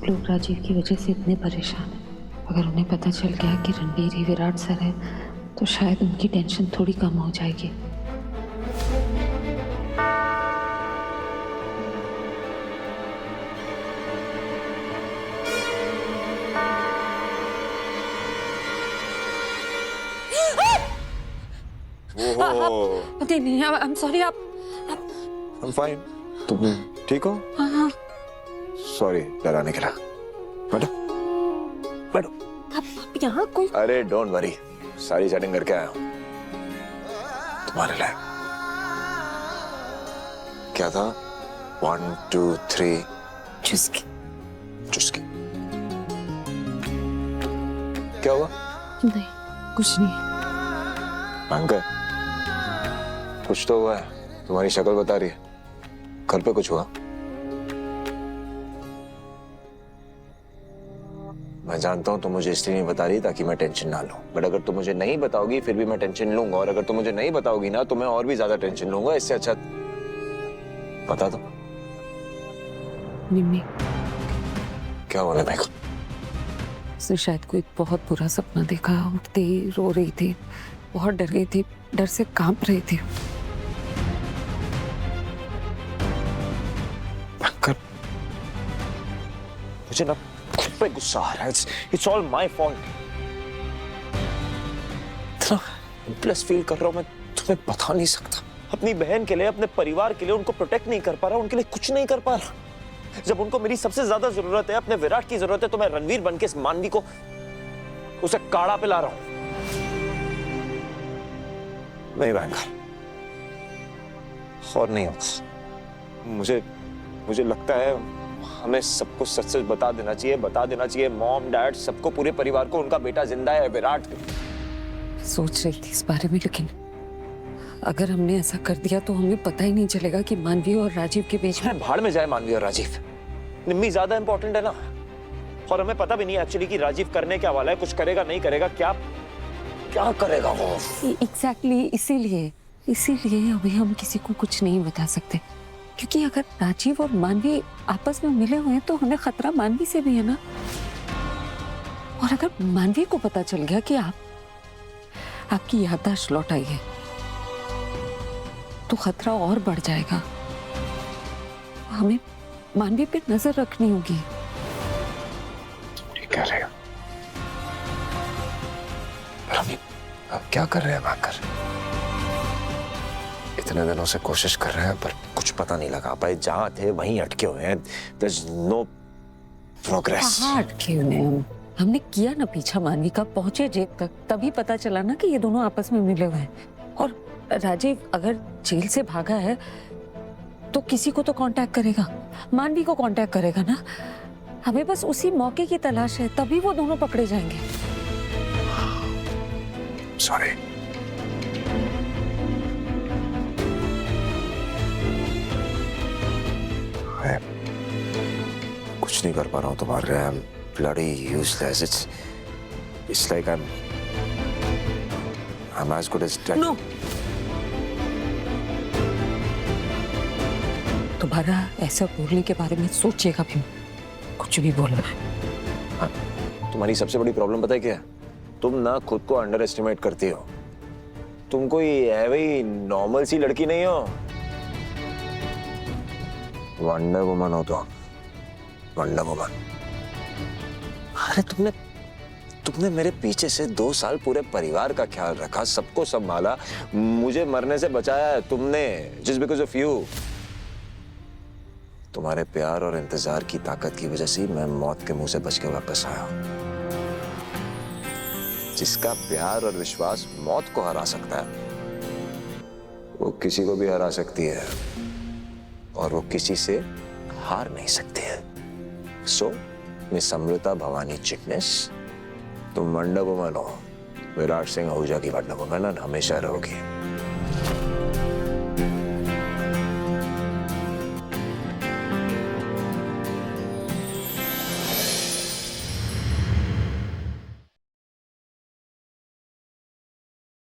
लोग राजीव की वजह से इतने परेशान हैं। अगर उन्हें पता चल गया कि रणवीर ही विराट सर है तो शायद उनकी टेंशन थोड़ी कम हो जाएगी। नहीं, आई एम सॉरी। आप I'm fine. तुम ठीक हो? हाँ। सॉरी डराने के लिए। बैठो बैठो। आप यहाँ कोई? अरे डोंट वरी, सारी सेटिंग करके आया हूँ तुम्हारे लिए। क्या था? 1 2 3 चुस्की। चुस्की। क्या हुआ? नहीं, कुछ नहीं। अंकल कुछ तो हुआ है, तुम्हारी शक्ल बता रही है। घर पे कुछ हुआ? मैं जानता हूं तुम मुझे इसलिए नहीं बता रही ताकि मैं टेंशन ना लूं, बट अगर तुम मुझे नहीं बताओगी फिर भी मैं टेंशन लूंगा, और अगर तुम मुझे नहीं बताओगी ना तो मैं और भी ज्यादा टेंशन लूंगा। इससे अच्छा बता दो। निम्मी, क्या हुआ निम्मी को? उसने शायद कोई बहुत बुरा सपना देखा। उठते ही रो रही थी, बहुत डर गई थी, डर से कांप रही थी। मुझे ना खुद पे गुस्सा आ रहा है। It's all my fault. इतना हेल्पलेस फील कर रहा हूँ मैं, तुम्हें बता नहीं सकता। अपनी बहन के लिए, अपने परिवार के लिए उनको प्रोटेक्ट नहीं कर पा रहा, उनके लिए कुछ नहीं कर पा रहा। जब उनको मेरी सबसे ज्यादा जरूरत है, अपने विराट की जरूरत है, तो मैं रणवीर बन के इस मानवी को उसे काढ़ा पिला रहा हूं। नहीं बैंकर, और नहीं होगा। मुझे लगता है हमें सबको सच सच बता देना चाहिए। मॉम डैड सबको, पूरे परिवार को, उनका बेटा जिंदा है विराट। सोच रही थी इस बारे में, लेकिन अगर हमने ऐसा कर दिया तो हमें पता ही नहीं चलेगा कि मानवी और राजीव के बीच में। भाड़ में जाए मानवी और राजीव, निम्मी ज्यादा इंपॉर्टेंट है ना। और हमें पता भी नहीं एक्चुअली कि राजीव करने क्या वाला है, कुछ करेगा नहीं करेगा, क्या करेगा वो। एग्जैक्टली इसीलिए अभी हम किसी को कुछ नहीं बता सकते, क्योंकि अगर राजीव और मानवी आपस में मिले हुए हैं तो हमें खतरा मानवी से भी है ना। और अगर मानवी को पता चल गया कि आपकी याददाश्त लौट आई है तो खतरा और बढ़ जाएगा। हमें मानवी पे नजर रखनी होगी। ठीक कह रहे हो। अब क्या कर रहे हैं भाकर? इतने दिनों से कोशिश कर रहे हैं पर कुछ पता नहीं लगा पाए। जहां थे वहीं अटके हुए हैं। There's no progress. कहाँ अटके हुए हैं? हमने किया ना पीछा मानवी का, पहुंचे जेल तक, तभी पता चला ना कि ये दोनों आपस में मिले हुए हैं। और राजीव अगर जेल से भागा है तो किसी को तो कांटेक्ट करेगा, मानवी को कांटेक्ट करेगा ना। हमें बस उसी मौके की तलाश है, तभी वो दोनों पकड़े जाएंगे। सॉरी। कुछ नहीं कर पा रहा हूँ तुम्हारे लिए। I'm bloody useless. It's like I'm as good as dead. No. दोबारा ऐसा बोलने के बारे में सोचिएगा भी, कुछ भी बोलना है। तुम्हारी सबसे बड़ी प्रॉब्लम पता है क्या है? तुम ना खुद को अंडर एस्टिमेट करती हो। तुम कोई ऐसी नॉर्मल सी लड़की नहीं हो। वंडर वुमन हो तो, वंडर वुमन। अरे तुमने मेरे पीछे से 2 साल पूरे परिवार का ख्याल रखा, सबको संभाला, मुझे मरने से बचाया है तुमने, जस्ट बिकॉज ऑफ यू। तुम्हारे प्यार और इंतजार की ताकत की वजह से मैं मौत के मुंह से बच के वापस आया। जिसका प्यार और विश्वास मौत को हरा सकता है वो किसी को भी हरा सकती है, और वो किसी से हार नहीं सकती है। सो मिस अमृता भवानी चिटनेस, तुम वंडर वुमन हो। विराट सिंह आहूजा की वंडर वुमन हमेशा रहोगी।